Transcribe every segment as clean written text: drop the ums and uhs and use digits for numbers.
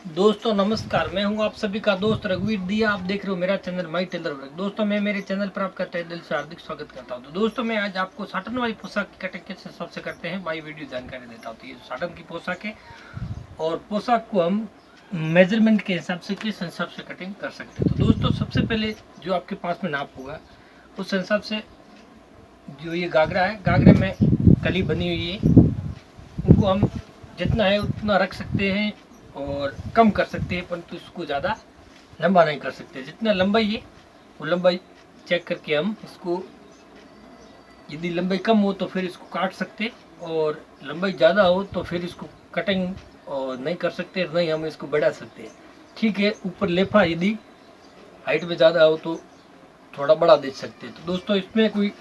दोस्तों नमस्कार, मैं हूं आप सभी का दोस्त रघुवीर दिया। आप देख रहे हो मेरा चैनल माई टेलर वर्क। दोस्तों मैं मेरे चैनल पर आपका तहे दिल से हार्दिक स्वागत करता हूं। तो दोस्तों मैं आज आपको साटन वाली पोशाक की कटिंग कैसे सबसे करते हैं भाई वीडियो जानकारी देता हूं। तो ये साटन की पोशाक है और पोशाक को हम मेजरमेंट के हिसाब से किस हिसाब से कटिंग कर सकते हैं। तो दोस्तों सबसे पहले जो आपके पास में नाप होगा उस हिसाब से जो ये घाघरा है, घाघरे में कली बनी हुई है, उनको हम जितना है उतना रख सकते हैं और कम कर सकते हैं, परंतु इसको ज़्यादा लंबा नहीं कर सकते। जितना लंबाई है वो लंबाई चेक करके हम इसको, यदि लंबाई कम हो तो फिर इसको काट सकते, और लंबाई ज़्यादा हो तो फिर इसको कटिंग और नहीं कर सकते, नहीं हम इसको बढ़ा सकते हैं। ठीक है, ऊपर लेफा यदि हाइट में ज़्यादा हो तो थोड़ा बड़ा दे सकते हैं। तो दोस्तों इसमें कोई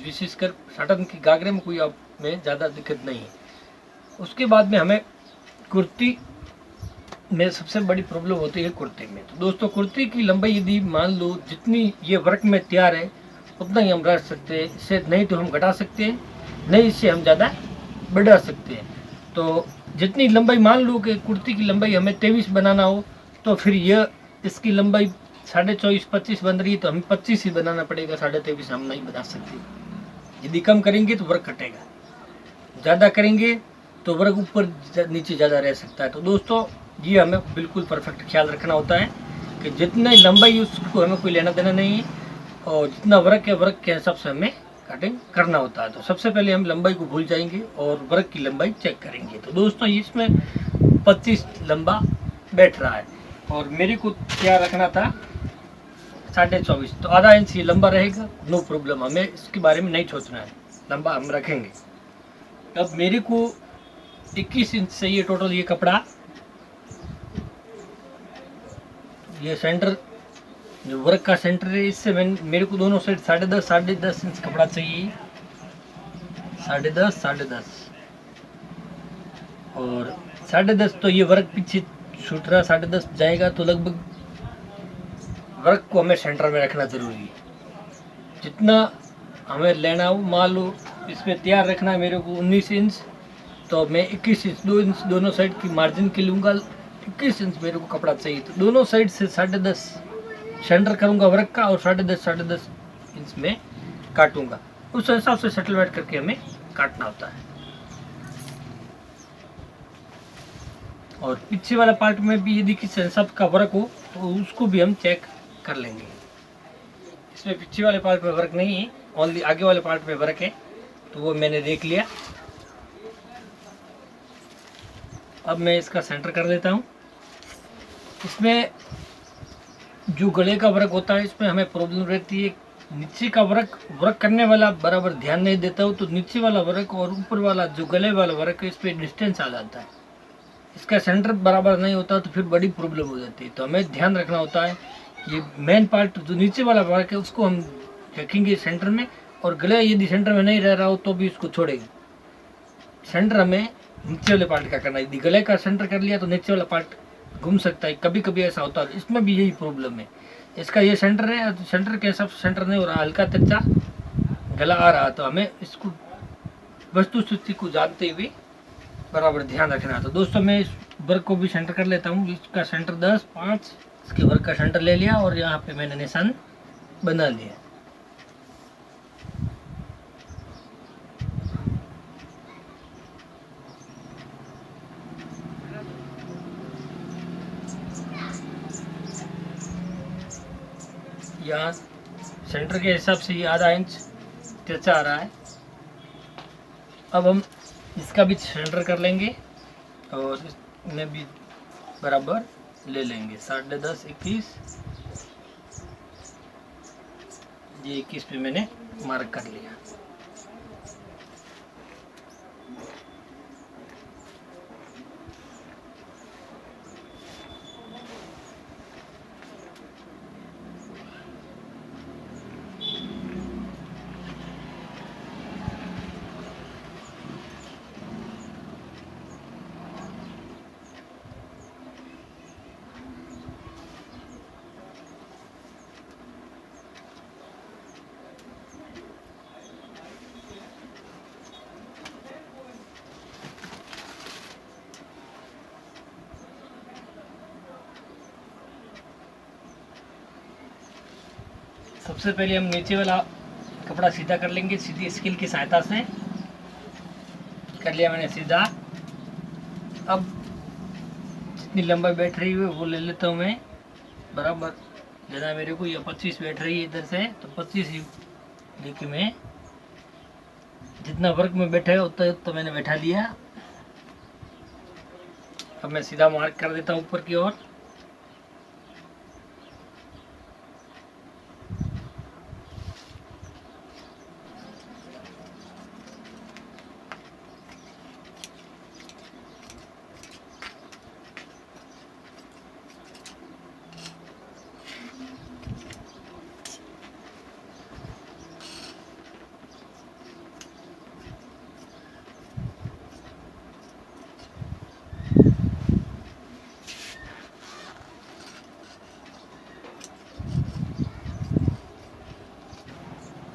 विशेषकर साटन की घाघरे में कोई आप में ज़्यादा दिक्कत नहीं है। उसके बाद में हमें कुर्ती में सबसे बड़ी प्रॉब्लम होती है कुर्ती में। तो दोस्तों कुर्ती की लंबाई यदि मान लो जितनी ये वर्क में तैयार है उतना ही हम रख सकते हैं, इससे नहीं तो हम घटा सकते हैं, नहीं इससे हम ज़्यादा बढ़ा सकते हैं। तो जितनी लंबाई मान लो कि कुर्ती की लंबाई हमें 23 बनाना हो तो फिर यह इसकी लंबाई 24.5-25 बन रही है तो हमें 25 ही बनाना पड़ेगा, 23.5 हम नहीं बना सकते। यदि कम करेंगे तो वर्क कटेगा, ज़्यादा करेंगे तो वर्ग ऊपर नीचे ज़्यादा रह सकता है। तो दोस्तों ये हमें बिल्कुल परफेक्ट ख्याल रखना होता है कि जितनी लंबाई उसको हमें कोई लेना देना नहीं है, और जितना वर्ग है वर्ग के हिसाब से हमें कटिंग करना होता है। तो सबसे पहले हम लंबाई को भूल जाएंगे और वर्ग की लंबाई चेक करेंगे। तो दोस्तों इसमें 25 लंबा बैठ रहा है और मेरे को क्या रखना था 24.5, तो आधा इंच ये लंबा रहेगा, नो प्रॉब्लम, हमें इसके बारे में नहीं सोचना है, लंबा हम रखेंगे। अब मेरे को 21 इंच चाहिए टोटल ये कपड़ा। ये सेंटर जो वर्क का सेंटर है इससे मेरे को दोनों साइड 10.5 इंच कपड़ा चाहिए, 10.5 और 10.5। तो ये वर्क पीछे छूट रहा, 10.5 जाएगा तो लगभग वर्क को हमें सेंटर में रखना जरूरी है। जितना हमें लेना हो, मान लो इसमें तैयार रखना है मेरे को 19 इंच, तो मैं 21 इंच 2 इंच दोनों साइड की मार्जिन के लूँगा। 21 इंच मेरे को कपड़ा चाहिए, तो दोनों साइड से 10.5 सेंटर करूँगा वर्क का और 10.5 इंच में काटूँगा। उस हिसाब से सेटलमेंट करके हमें काटना होता है। और पीछे वाला पार्ट में भी यदि किसी हिसाब का वर्क हो तो उसको भी हम चेक कर लेंगे। इसमें पीछे वाले पार्ट में वर्क नहीं है, ओनली आगे वाले पार्ट में वर्क है, तो वो मैंने देख लिया। अब मैं इसका सेंटर कर देता हूँ। इसमें जो गले का वर्क होता है इसमें हमें प्रॉब्लम रहती है, नीचे का वर्क करने वाला बराबर ध्यान नहीं देता हो तो नीचे वाला वर्क और ऊपर वाला जो गले वाला वर्क है इस पर डिस्टेंस आ जाता है, इसका सेंटर बराबर नहीं होता तो फिर बड़ी प्रॉब्लम हो जाती है। तो हमें ध्यान रखना होता है ये मेन पार्ट जो नीचे वाला वर्क है उसको हम रखेंगे सेंटर में, और गले यदि सेंटर में नहीं रह रहा हो तो भी इसको छोड़ेंगे। सेंटर हमें नीचे वाले पार्ट का करना है, यदि गले का सेंटर कर लिया तो नीचे वाला पार्ट घूम सकता है, कभी कभी ऐसा होता है। इसमें भी यही प्रॉब्लम है, इसका ये सेंटर है तो सेंटर के हिसाब से सेंटर नहीं हो रहा, हल्का तिरछा गला आ रहा, तो हमें इसको वस्तु स्थिति को जानते हुए बराबर ध्यान रखना है। तो दोस्तों मैं इस वर्क को भी सेंटर कर लेता हूँ। इसका सेंटर 10.5 इसके वर्क का सेंटर ले लिया और यहाँ पे मैंने निशान बना लिया। यहाँ सेंटर के हिसाब से ये आधा इंच तिरछा आ रहा है। अब हम इसका भी सेंटर कर लेंगे और इसमें भी बराबर ले लेंगे 10.5 21, ये 21 पे मैंने मार्क कर लिया। सबसे पहले हम नीचे वाला कपड़ा सीधा कर लेंगे, सीधी स्केल की सहायता से कर लिया मैंने सीधा। अब जितनी लंबाई बैठ रही है वो ले लेता हूँ मैं बराबर। ज़्यादा मेरे को ये 25 बैठ रही है इधर से, तो 25 ही लेके मैं जितना वर्क में बैठा है उतना तो मैंने बैठा लिया। अब मैं सीधा मार्क कर देता हूँ ऊपर की ओर।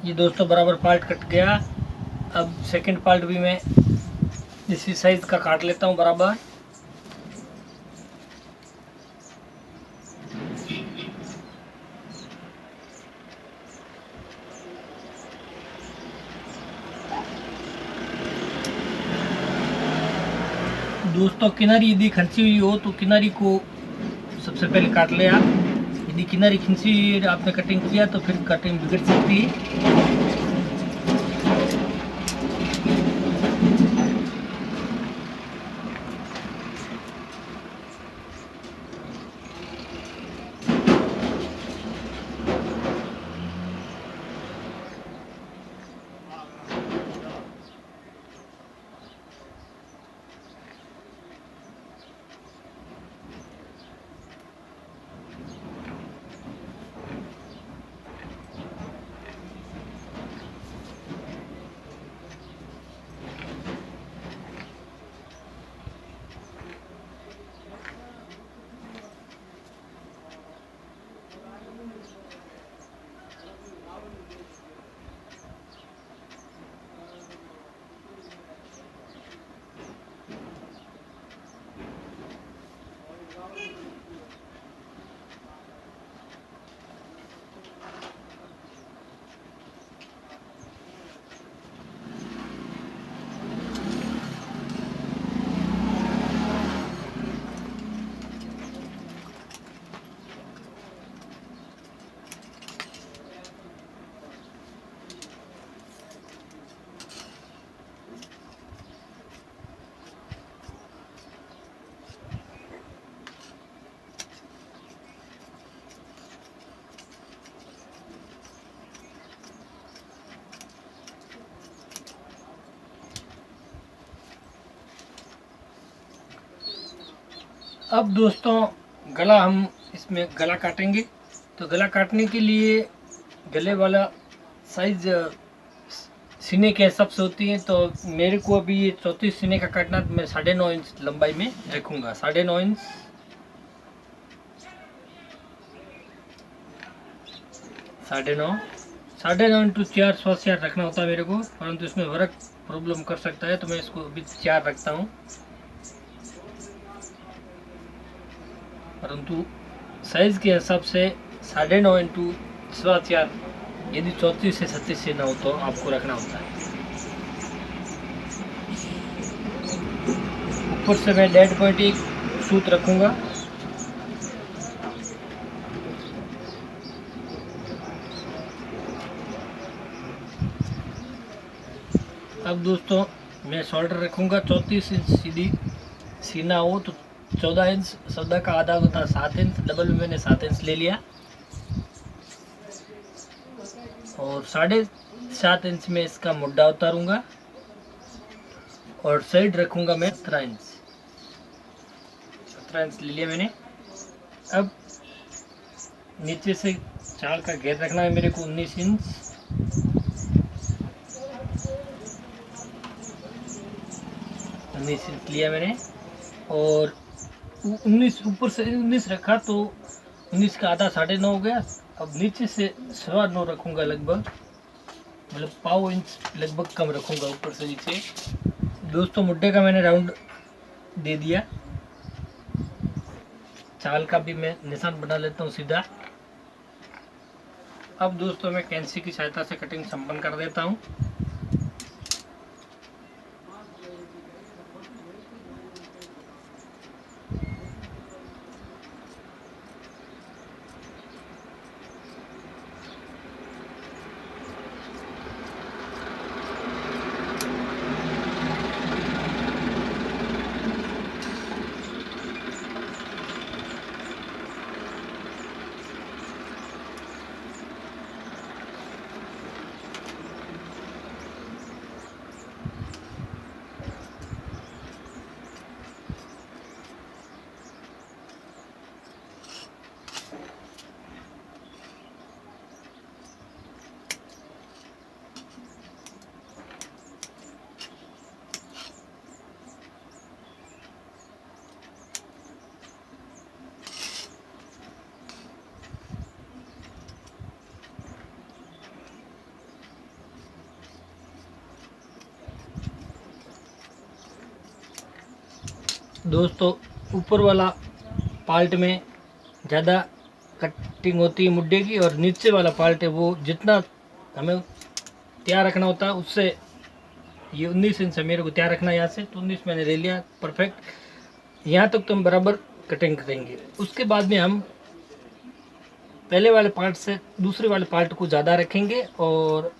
ये दोस्तों बराबर पार्ट कट गया। अब सेकंड पार्ट भी मैं इसी साइज का काट लेता हूँ बराबर। दोस्तों किनारी यदि खींची हुई हो तो किनारी को सबसे पहले काट ले आप। यदि किनारी खींची हुई आपने कटिंग किया तो फिर कटिंग बिगड़ सकती है। अब दोस्तों गला हम इसमें गला काटेंगे। तो गला काटने के लिए गले वाला साइज सीने के हिसाब से होती है। तो मेरे को अभी ये 34 सीने का काटना, तो मैं 9.5 इंच लंबाई में रखूँगा। 9.5 इंच, 9.5 इंटू 4 4 रखना होता है मेरे को, परंतु इसमें वर्क प्रॉब्लम कर सकता है तो मैं इसको अभी 4 रखता हूँ। परंतु साइज के हिसाब से 9.5 इंटू 4 यदि 34 से 36 से ना हो तो आपको रखना होता है। ऊपर से मैं 1.5 सूत रखूँगा। अब दोस्तों मैं शोल्डर रखूँगा 34 इंच सीधी सीना हो तो 14 इंच, 14 का आधा होता है 7 इंच, डबल में मैंने 7 इंच ले लिया। और 7.5 इंच में इसका मुड्ढा उतारूंगा और साइड रखूंगा मैं 17 इंच। 17 इंच ले लिया मैंने। अब नीचे से चाल का घेर रखना है मेरे को 19 इंच। 19 इंच लिया मैंने और 19 ऊपर से 19 रखा तो 19 का आधा 9.5 हो गया। अब नीचे से 9.25 रखूँगा लगभग, मतलब 1.5 इंच लगभग कम रखूँगा ऊपर से नीचे। दोस्तों मुड्ढे का मैंने राउंड दे दिया। चाल का भी मैं निशान बना लेता हूँ सीधा। अब दोस्तों मैं कैंची की सहायता से कटिंग संपन्न कर देता हूँ। दोस्तों ऊपर वाला पार्ट में ज़्यादा कटिंग होती है मुड्डे की, और नीचे वाला पार्ट है वो जितना हमें तैयार रखना होता है उससे ये 19 इंच है मेरे को तैयार रखना है। यहाँ से तो 19 मैंने ले लिया परफेक्ट। यहाँ तक तो हम बराबर कटिंग करेंगे। उसके बाद में हम पहले वाले पार्ट से दूसरे वाले पार्ट को ज़्यादा रखेंगे और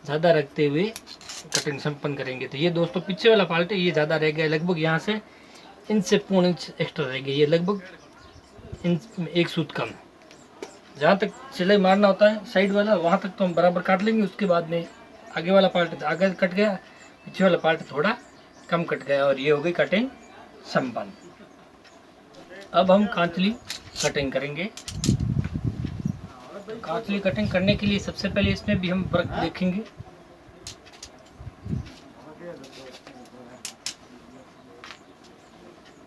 ज़्यादा रखते हुए कटिंग संपन्न करेंगे। तो ये दोस्तों पीछे वाला पार्ट है, ये ज़्यादा रह गया लगभग, यहाँ से इंच से 1.5 इंच एक्स्ट्रा रह गया, ये लगभग इंच 1 सूत कम। जहाँ तक सिलाई मारना होता है साइड वाला वहाँ तक तो हम बराबर काट लेंगे। उसके बाद में आगे वाला पार्ट आगे कट गया, पीछे वाला पार्ट थोड़ा कम कट गया, और ये हो गई कटिंग संपन्न। अब हम कांचली कटिंग करेंगे। कांचली कटिंग करने के लिए सबसे पहले इसमें भी हम वर्क देखेंगे।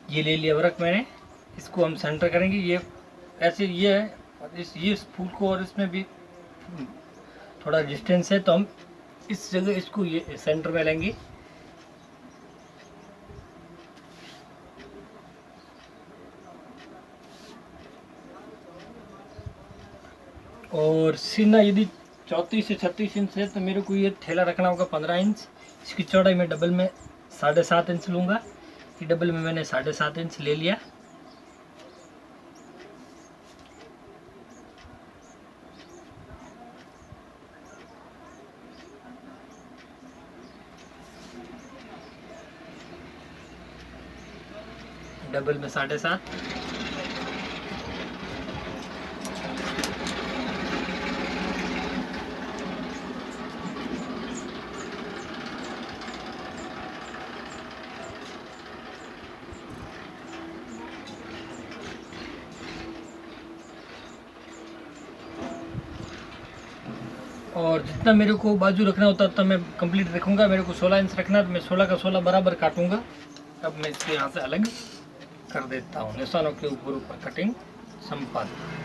ये ले लिया वर्क मैंने, इसको हम सेंटर करेंगे। ये ऐसे ये है, और ये फूल को और इसमें भी थोड़ा डिस्टेंस है, तो हम इस जगह इसको ये सेंटर में लेंगे। और सीना यदि 34 से 36 इंच है तो मेरे को ये थैला रखना होगा 15 इंच। इसकी चौड़ाई मैं डबल में 7.5 इंच लूँगा। ये डबल में मैंने 7.5 इंच ले लिया। डबल में 7.5। और जितना मेरे को बाजू रखना होता है तो मैं कंप्लीट रखूँगा। मेरे को 16 इंच रखना है तो मैं 16 का 16 बराबर काटूँगा। अब मैं इसको यहाँ से अलग कर देता हूँ। निशानों के ऊपर ऊपर कटिंग संपन्न।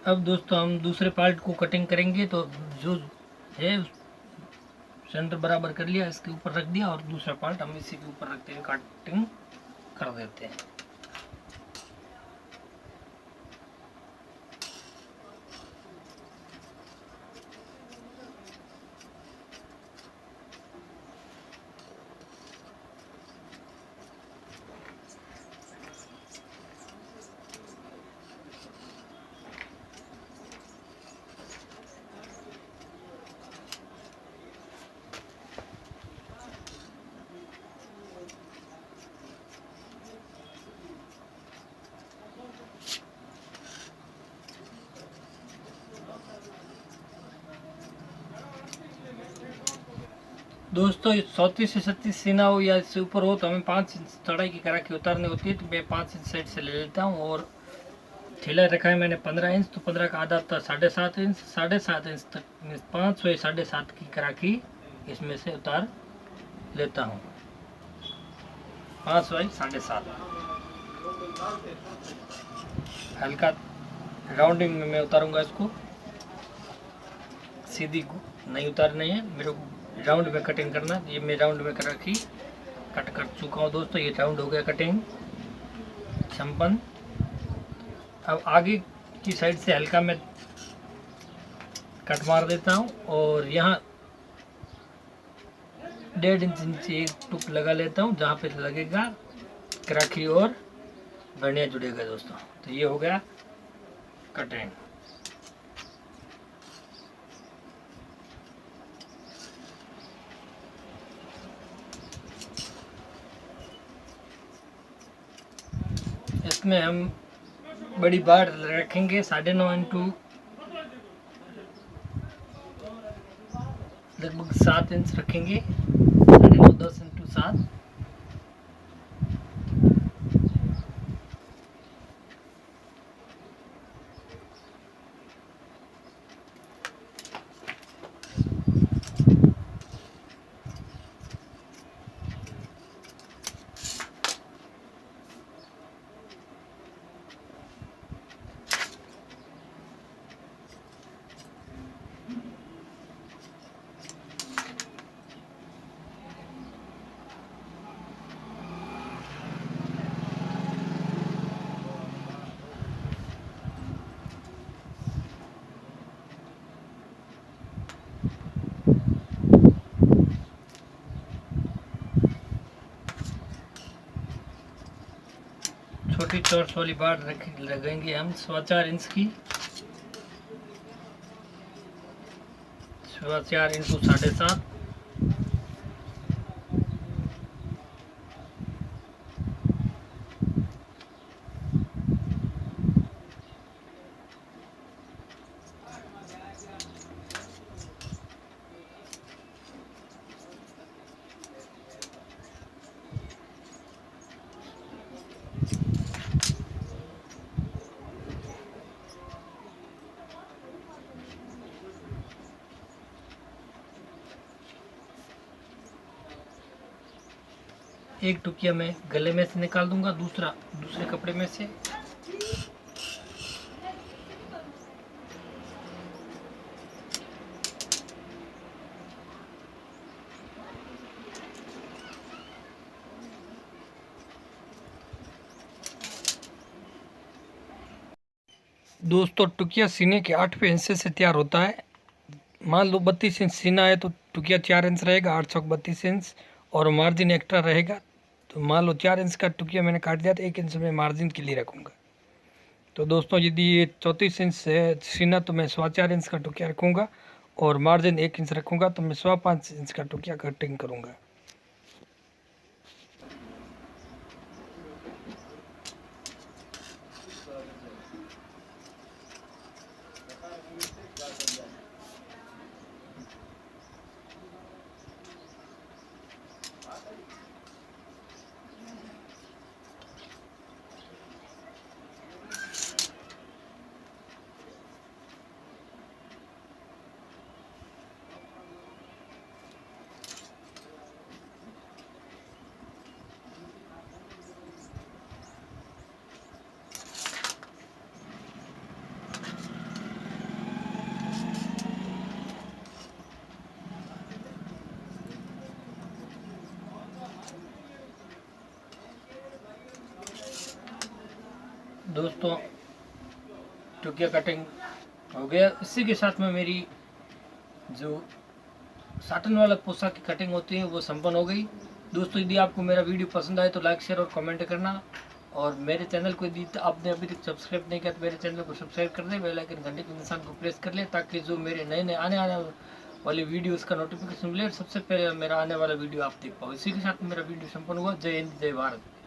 अब दोस्तों हम दूसरे पार्ट को कटिंग करेंगे। तो जो है सेंटर बराबर कर लिया, इसके ऊपर रख दिया, और दूसरा पार्ट हम इसी के ऊपर रखते हुए कटिंग कर देते हैं। दोस्तों 34 से 36 सीना हो या इससे ऊपर हो तो हमें 5 इंच चौड़ाई की करा के उतारनी होती है। तो मैं 5 इंच साइड से ले लेता हूँ। और ठेला रखा है मैंने 15 इंच, तो 15 का आधा था 7.5 इंच। 7.5 इंच तक 5 या 7.5 की करा की इसमें से उतार लेता हूँ। 5 बाई 7.5 हल्का राउंडिंग में मैं उतारूंगा इसको, सीधी नहीं उतारनी है मेरे को, राउंड में कटिंग करना। ये मैं राउंड में कर रखी, कट कर चुका हूँ दोस्तों। ये राउंड हो गया कटिंग संपन्न। अब आगे की साइड से हल्का मैं कट मार देता हूँ और यहाँ 1.5 इंच नीचे एक टुक लगा लेता हूँ, जहाँ पे लगेगा कराखी और बढ़िया जुड़ेगा दोस्तों। तो ये हो गया कटिंग। इसमें हम बड़ी बार रखेंगे 9.5 इंटू लगभग 7 इंच रखेंगे, 9.5 10 इंटू 7। छोटी चौर्स वाली बार लगेंगे हम 4.25 इंच की, 4.25 इंटू 7.5। एक टुकिया मैं गले में से निकाल दूंगा, दूसरे कपड़े में से। दोस्तों टुकिया सीने के 8वें हिस्से से तैयार होता है। मान लो 32 इंच सीना है तो टुकिया 4 इंच रहेगा, 8 चौक 32 इंच, और मार्जिन एक्स्ट्रा रहेगा। तो मान लो 4 इंच का टुकिया मैंने काट दिया तो 1 इंच में मार्जिन के लिए रखूँगा। तो दोस्तों यदि ये 34 इंच है सीना तो मैं 4.25 इंच का टुकिया रखूँगा और मार्जिन 1 इंच रखूँगा, तो मैं 5.25 इंच का टुकिया कटिंग करूँगा। दोस्तों टुकिया कटिंग हो गया। इसी के साथ में मेरी जो साटन वाला पोशाक की कटिंग होती है वो संपन्न हो गई। दोस्तों यदि आपको मेरा वीडियो पसंद आए तो लाइक शेयर और कमेंट करना, और मेरे चैनल को यदि आपने अभी तक सब्सक्राइब नहीं किया तो मेरे चैनल को सब्सक्राइब कर दें, बेल आइकन घंटे के निशान को प्रेस कर ले, ताकि जो मेरे नए आने वाली वीडियोस का नोटिफिकेशन मिले, सबसे पहले मेरा आने वाला वीडियो आप देख पाओ। इसी के साथ मेरा वीडियो संपन्न हुआ। जय हिंद, जय भारत।